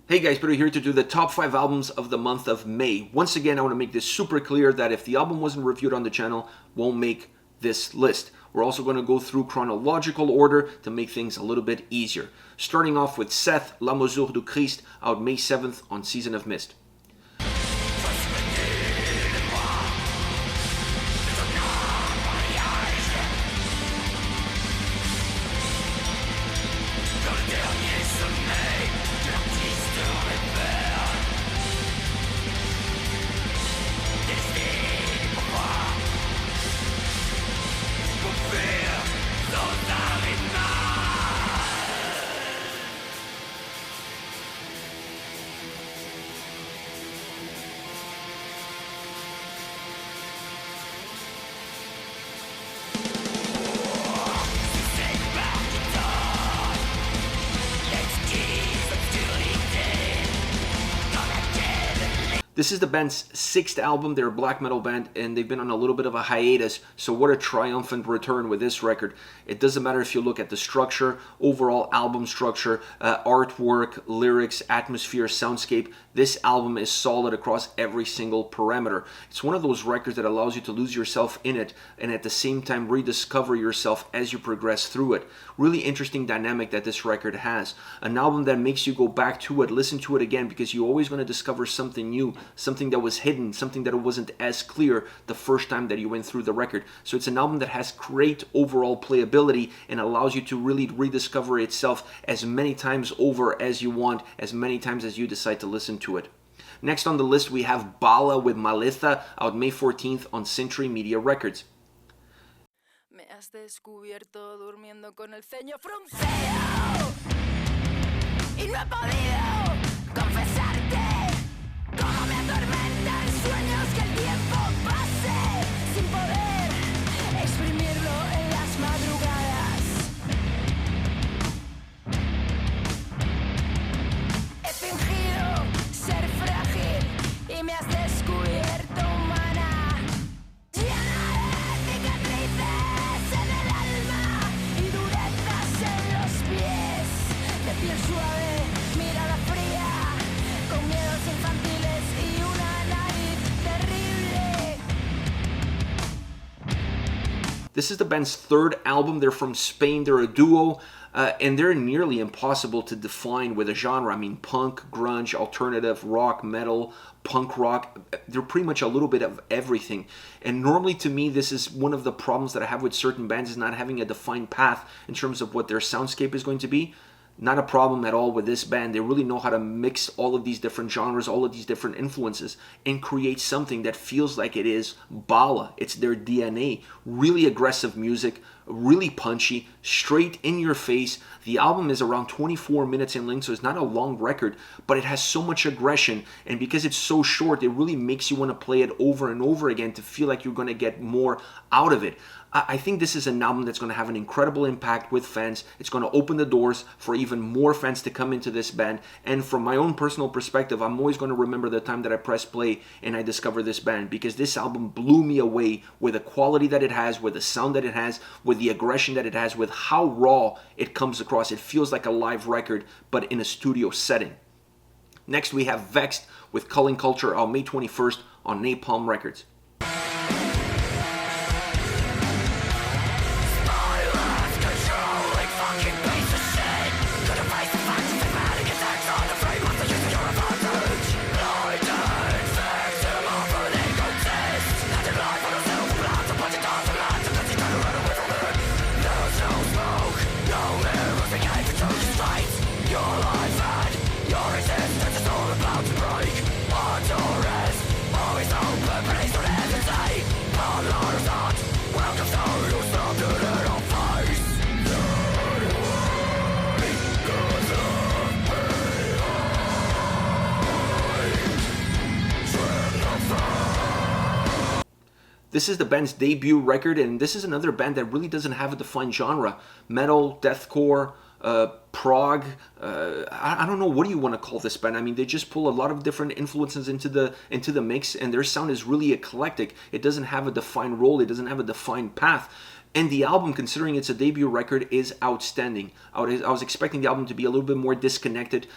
Hey guys, Peter here to do the top 5 albums of the month of May. Once again, I want to make this super clear that if the album wasn't reviewed on the channel, won't make this list. We're also going to go through chronological order to make things a little bit easier. Starting off with Seth, La Mesure du Christ, out May 7th on Season of Mist. This is the band's 6th album. They're a black metal band and they've been on a little bit of a hiatus, so what a triumphant return with this record. It doesn't matter if you look at the structure, overall album structure, artwork, lyrics, atmosphere, soundscape. This album is solid across every single parameter. It's one of those records that allows you to lose yourself in it and at the same time rediscover yourself as you progress through it. Really interesting dynamic that this record has. An album that makes you go back to it, listen to it again, because you're always going to discover something new, something that was hidden, something that wasn't as clear the first time that you went through the record. So it's an album that has great overall playability and allows you to really rediscover itself as many times over as you want, as many times as you decide to listen to it. Next on the list we have Bala with Maleza, out May 14th on Century Media Records. Me has descubierto durmiendo con el ceño fruncido y no he podido confesarte cómo me atormentan sueños que el tiempo pase sin poder exprimirlo en las madrugadas. He fingido ser frágil y me has descubierto humana, llena de cicatrices en el alma y durezas en los pies, de piel suave, mirada fría, con miedos infantiles y una nariz terrible. This is the band's 3rd album. They're from Spain. They're a duo. And they're nearly impossible to define with a genre. I mean, punk, grunge, alternative, rock, metal, punk rock. They're pretty much a little bit of everything. And normally to me, this is one of the problems that I have with certain bands, is not having a defined path in terms of what their soundscape is going to be. Not a problem at all with this band. They really know how to mix all of these different genres, all of these different influences, and create something that feels like it is Bala. It's their DNA. Really aggressive music, really punchy, straight in your face. The album is around 24 minutes in length, so it's not a long record, but it has so much aggression, and because it's so short, it really makes you want to play it over and over again to feel like you're going to get more out of it. I think this is an album that's going to have an incredible impact with fans. It's going to open the doors for even more fans to come into this band. And from my own personal perspective, I'm always going to remember the time that I pressed play and I discovered this band, because this album blew me away with the quality that it has, with the sound that it has, with the aggression that it has, with how raw it comes across. It feels like a live record, but in a studio setting. Next, we have Vexed with Culling Culture on May 21st on Napalm Records. This is the band's debut record, and this is another band that really doesn't have a defined genre. Metal, deathcore, prog, I don't know, what do you want to call this band? I mean, they just pull a lot of different influences into the mix, and their sound is really eclectic. It doesn't have a defined role, it doesn't have a defined path. And the album, considering it's a debut record, is outstanding. I was expecting the album to be a little bit more disconnected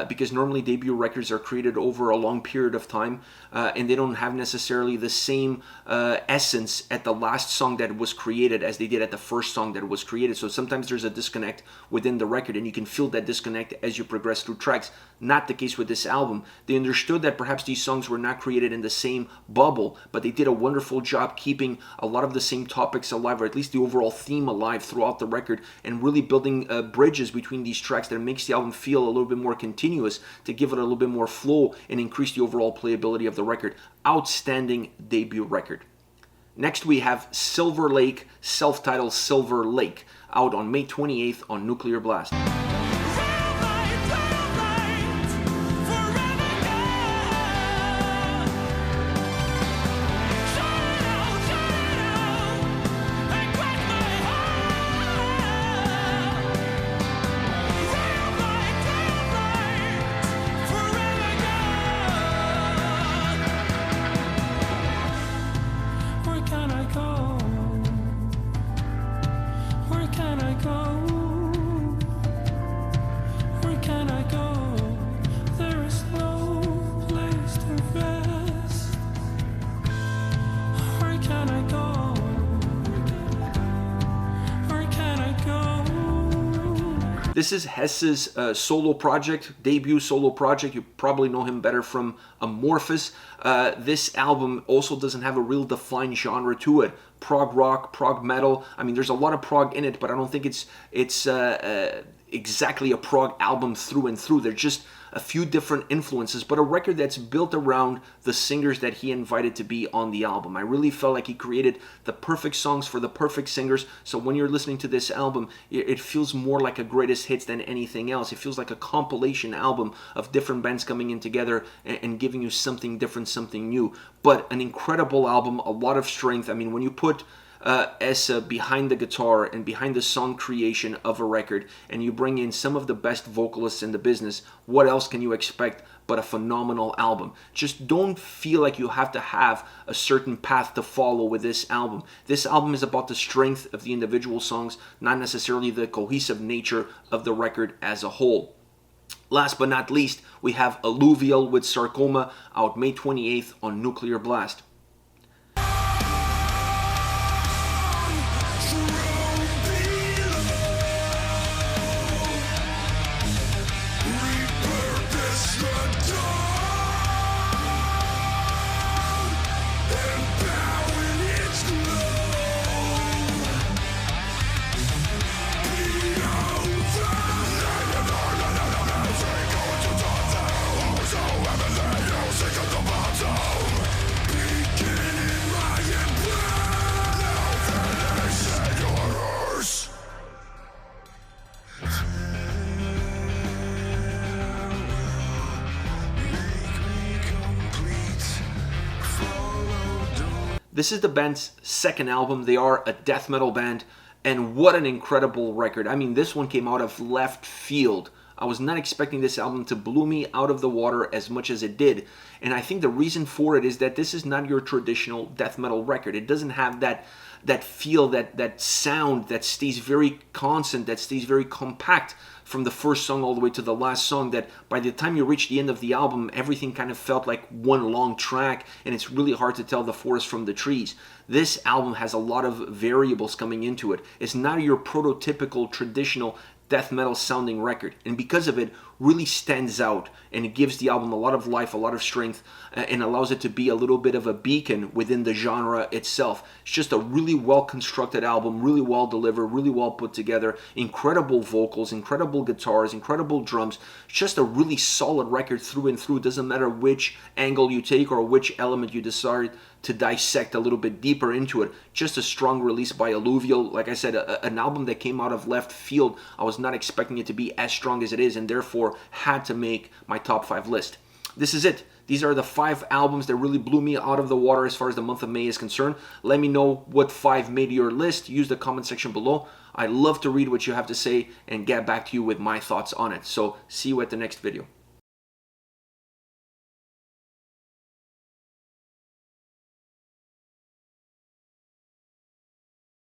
because normally debut records are created over a long period of time and they don't have necessarily the same essence at the last song that was created as they did at the first song that was created. So sometimes there's a disconnect within the record and you can feel that disconnect as you progress through tracks. Not the case with this album. They understood that perhaps these songs were not created in the same bubble, but they did a wonderful job keeping a lot of the same topics alive, or at least the overall theme alive throughout the record, and really building bridges between these tracks that makes the album feel a little bit more continuous to give it a little bit more flow and increase the overall playability of the record. Outstanding debut record. Next we have Silver Lake, self-titled Silver Lake, out on May 28th on Nuclear Blast. This is Hess's solo project, debut solo project. You probably know him better from Amorphous. This album also doesn't have a real defined genre to it. Prog rock, prog metal. I mean, there's a lot of prog in it, but I don't think it's exactly a prog album through and through. They're just a few different influences, but a record that's built around the singers that he invited to be on the album. I really felt like he created the perfect songs for the perfect singers, so when you're listening to this album, it feels more like a greatest hits than anything else. It feels like a compilation album of different bands coming in together and giving you something different, something new. But an incredible album, a lot of strength. I mean, when you put Essa behind the guitar and behind the song creation of a record, and you bring in some of the best vocalists in the business, what else can you expect but a phenomenal album? Just don't feel like you have to have a certain path to follow with this album. This album is about the strength of the individual songs, not necessarily the cohesive nature of the record as a whole. Last but not least, we have Alluvial with Sarcoma, out May 28th on Nuclear Blast. This is the band's second album. They are a death metal band, and what an incredible record. I mean, this one came out of left field. I was not expecting this album to blow me out of the water as much as it did, and I think the reason for it is that this is not your traditional death metal record. It doesn't have that feel, that sound that stays very constant, that stays very compact from the first song all the way to the last song, that by the time you reach the end of the album, everything kind of felt like one long track, and it's really hard to tell the forest from the trees. This album has a lot of variables coming into it. It's not your prototypical traditional death metal sounding record, and because of it really stands out, and it gives the album a lot of life, a lot of strength, and allows it to be a little bit of a beacon within the genre itself. It's just a really well constructed album, really well delivered, really well put together, incredible vocals, incredible guitars, incredible drums. It's just a really solid record through and through. It doesn't matter which angle you take or which element you decide to dissect a little bit deeper into it. Just a strong release by Alluvial. Like I said, an album that came out of left field. I was not expecting it to be as strong as it is, and therefore had to make my top 5 list. This is it. These are the 5 albums that really blew me out of the water as far as the month of May is concerned. Let me know what 5 made your list. Use the comment section below. I love to read what you have to say and get back to you with my thoughts on it. So see you at the next video.